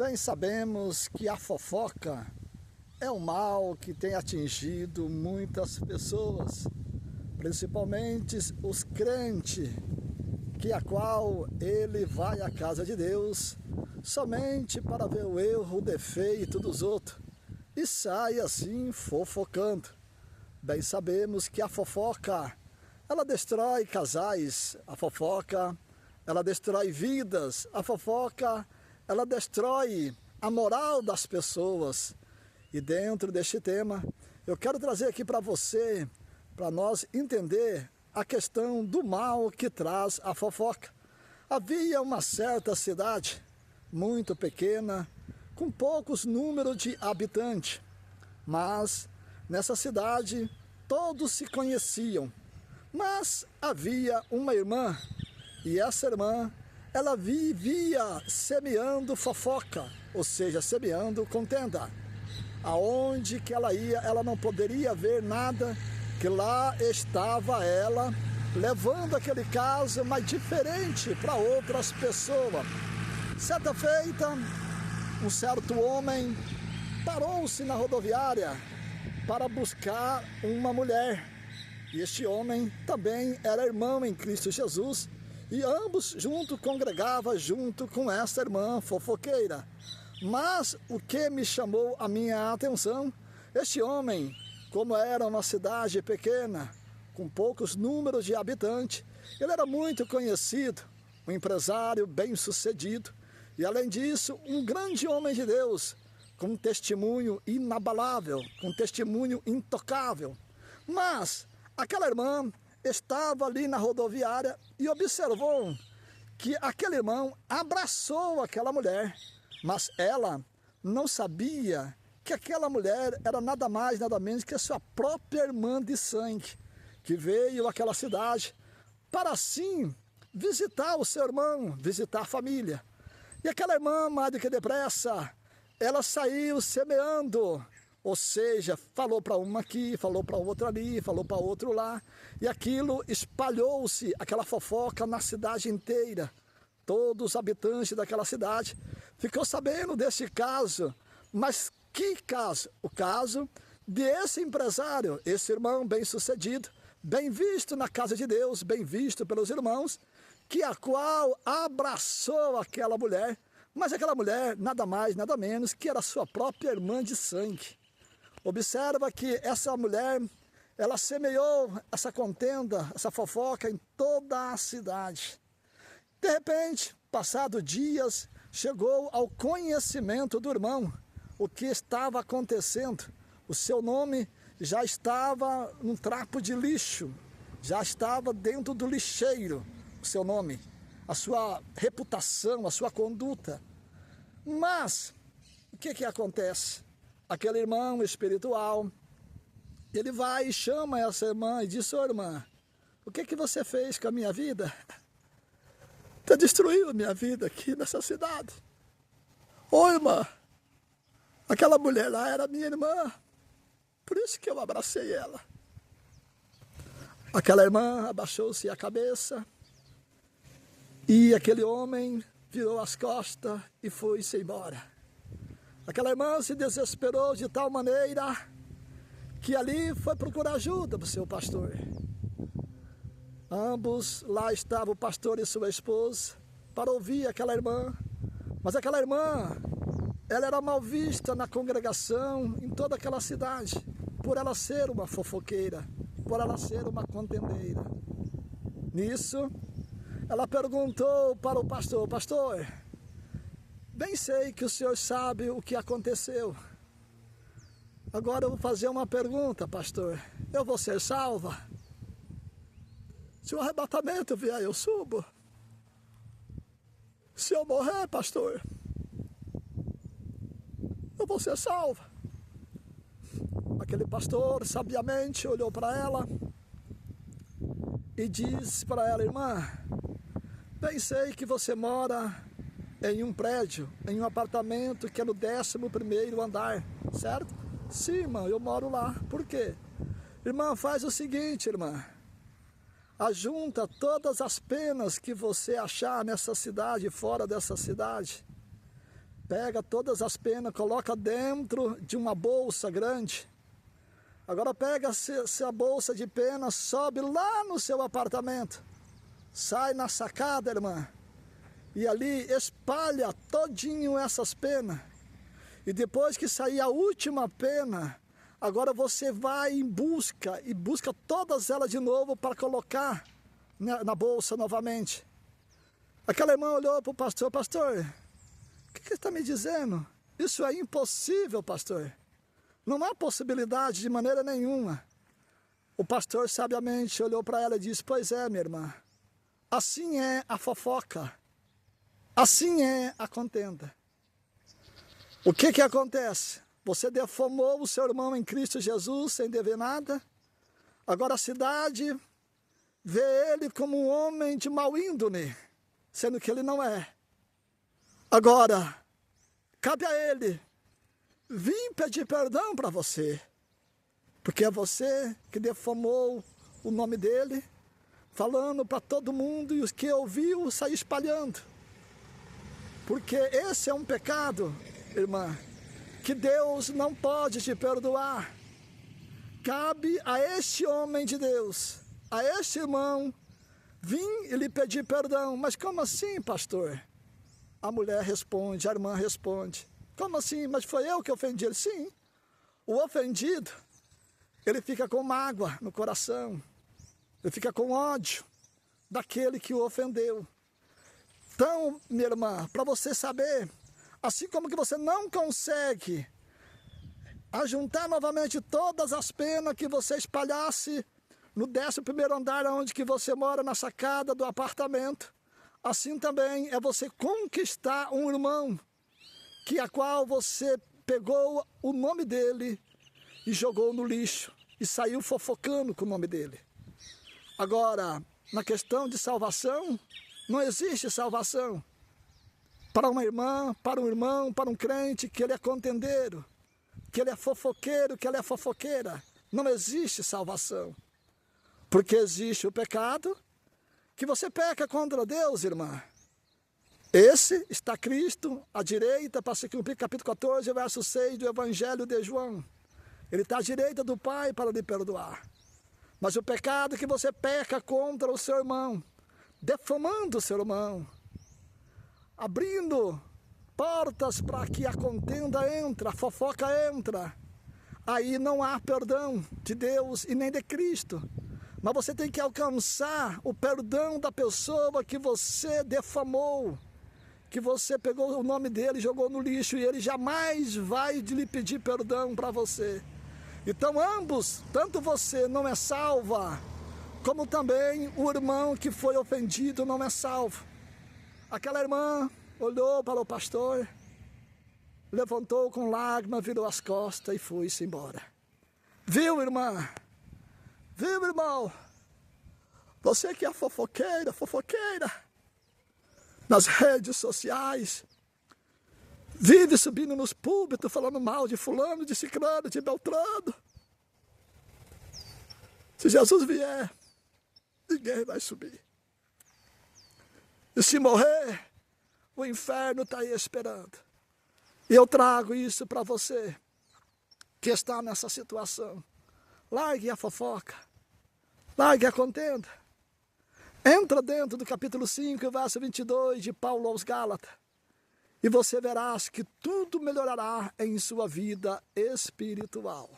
Bem sabemos que a fofoca é um mal que tem atingido muitas pessoas, principalmente os crentes, que a qual ele vai à casa de Deus somente para ver o erro, o defeito dos outros e sai assim fofocando. Bem sabemos que a fofoca, ela destrói casais, a fofoca, ela destrói vidas, a fofoca, ela destrói a moral das pessoas. E dentro deste tema, eu quero trazer aqui para você, para nós entender a questão do mal que traz a fofoca. Havia uma certa cidade, muito pequena, com poucos números de habitantes, mas nessa cidade todos se conheciam. Mas havia uma irmã, e essa irmã, ela vivia semeando fofoca, ou seja, semeando contenda. Aonde que ela ia, ela não poderia ver nada, que lá estava ela, levando aquele caso, mas diferente para outras pessoas. Certa feita, um certo homem parou-se na rodoviária para buscar uma mulher. E este homem também era irmão em Cristo Jesus, e ambos juntos congregavam junto com essa irmã fofoqueira. Mas o que me chamou a minha atenção, este homem, como era uma cidade pequena, com poucos números de habitantes, ele era muito conhecido, um empresário bem-sucedido, e além disso, um grande homem de Deus, com um testemunho inabalável, com um testemunho intocável. Mas aquela irmã estava ali na rodoviária e observou que aquele irmão abraçou aquela mulher, mas ela não sabia que aquela mulher era nada mais, nada menos que a sua própria irmã de sangue, que veio àquela cidade para assim visitar o seu irmão, visitar a família. E aquela irmã, mais do que depressa, ela saiu semeando, ou seja, falou para uma aqui, falou para outra ali, falou para outro lá, e aquilo espalhou-se, aquela fofoca na cidade inteira. Todos os habitantes daquela cidade ficou sabendo desse caso. Mas que caso? O caso desse empresário, esse irmão bem-sucedido, bem visto na casa de Deus, bem visto pelos irmãos, que a qual abraçou aquela mulher, mas aquela mulher nada mais, nada menos que era sua própria irmã de sangue. Observa que essa mulher, ela semeou essa contenda, essa fofoca em toda a cidade. De repente, passados dias, chegou ao conhecimento do irmão o que estava acontecendo. O seu nome já estava num trapo de lixo, já estava dentro do lixeiro, o seu nome, a sua reputação, a sua conduta. Mas, o que acontece? Aquele irmão espiritual, ele vai e chama essa irmã e diz: ô irmã, o que você fez com a minha vida? Você destruiu a minha vida aqui nessa cidade. Ô irmã, aquela mulher lá era minha irmã, por isso que eu abracei ela. Aquela irmã abaixou-se a cabeça e aquele homem virou as costas e foi-se embora. Aquela irmã se desesperou de tal maneira que ali foi procurar ajuda do seu pastor. Ambos, lá estava o pastor e sua esposa, para ouvir aquela irmã. Mas aquela irmã, ela era mal vista na congregação, em toda aquela cidade, por ela ser uma fofoqueira, por ela ser uma contendeira. Nisso, ela perguntou para o pastor: pastor, bem sei que o senhor sabe o que aconteceu. Agora eu vou fazer uma pergunta, pastor. Eu vou ser salva? Se o arrebatamento vier, eu subo. Se eu morrer, pastor, eu vou ser salva. Aquele pastor, sabiamente, olhou para ela e disse para ela: irmã, bem sei que você mora em um prédio, em um apartamento que é no 11º andar, certo? Sim, irmã, eu moro lá. Por quê? Irmã, faz o seguinte, irmã. Ajunta todas as penas que você achar nessa cidade e fora dessa cidade. pega todas as penas, coloca dentro de uma bolsa grande. Agora pega essa bolsa de pena, sobe lá no seu apartamento, sai na sacada, irmã, e ali espalha todinho essas penas. E depois que sair a última pena, agora você vai em busca, e busca todas elas de novo para colocar na bolsa novamente. Aquela irmã olhou para o pastor: pastor, o que você está me dizendo? Isso é impossível, pastor. Não há possibilidade de maneira nenhuma. O pastor sabiamente olhou para ela e disse: pois é, minha irmã, assim é a fofoca, assim é a contenda. O que acontece? Você defamou o seu irmão em Cristo Jesus sem dever nada. Agora a cidade vê ele como um homem de mau índole, sendo que ele não é. Agora, cabe a ele vir pedir perdão para você, porque é você que defamou o nome dele, falando para todo mundo, e os que ouviu sair espalhando. Porque esse é um pecado, irmã, que Deus não pode te perdoar. Cabe a este homem de Deus, a este irmão, vir e lhe pedir perdão. Mas como assim, pastor? A mulher responde, a irmã responde: como assim? Mas foi eu que ofendi ele? Sim. O ofendido, ele fica com mágoa no coração, ele fica com ódio daquele que o ofendeu. Então, minha irmã, para você saber, assim como que você não consegue ajuntar novamente todas as penas que você espalhasse no 11º andar, onde que você mora, na sacada do apartamento, assim também é você conquistar um irmão, que a qual você pegou o nome dele e jogou no lixo, e saiu fofocando com o nome dele. Agora, na questão de salvação, não existe salvação para uma irmã, para um irmão, para um crente que ele é contendeiro, que ele é fofoqueiro, que ele é fofoqueira. Não existe salvação, porque existe o pecado, que você peca contra Deus, irmã. Esse está Cristo à direita, para se cumprir capítulo 14, verso 6 do Evangelho de João. Ele está à direita do Pai para lhe perdoar. Mas o pecado que você peca contra o seu irmão, defamando o seu irmão, abrindo portas para que a contenda entre, a fofoca entra, aí não há perdão de Deus e nem de Cristo. Mas você tem que alcançar o perdão da pessoa que você defamou, que você pegou o nome dele e jogou no lixo, e ele jamais vai lhe pedir perdão para você. Então ambos, tanto você não é salva, como também o irmão que foi ofendido não é salvo. Aquela irmã olhou para o pastor, levantou com lágrimas, virou as costas e foi-se embora. Viu, irmã? Viu, irmão? Você que é fofoqueira, nas redes sociais, vive subindo nos púlpitos, falando mal de fulano, de ciclano, de beltrano. Se Jesus vier, ninguém vai subir. E se morrer, o inferno está aí esperando. E eu trago isso para você, que está nessa situação. Largue a fofoca, largue a contenda. Entra dentro do capítulo 5, verso 22 de Paulo aos Gálatas, e você verás que tudo melhorará em sua vida espiritual.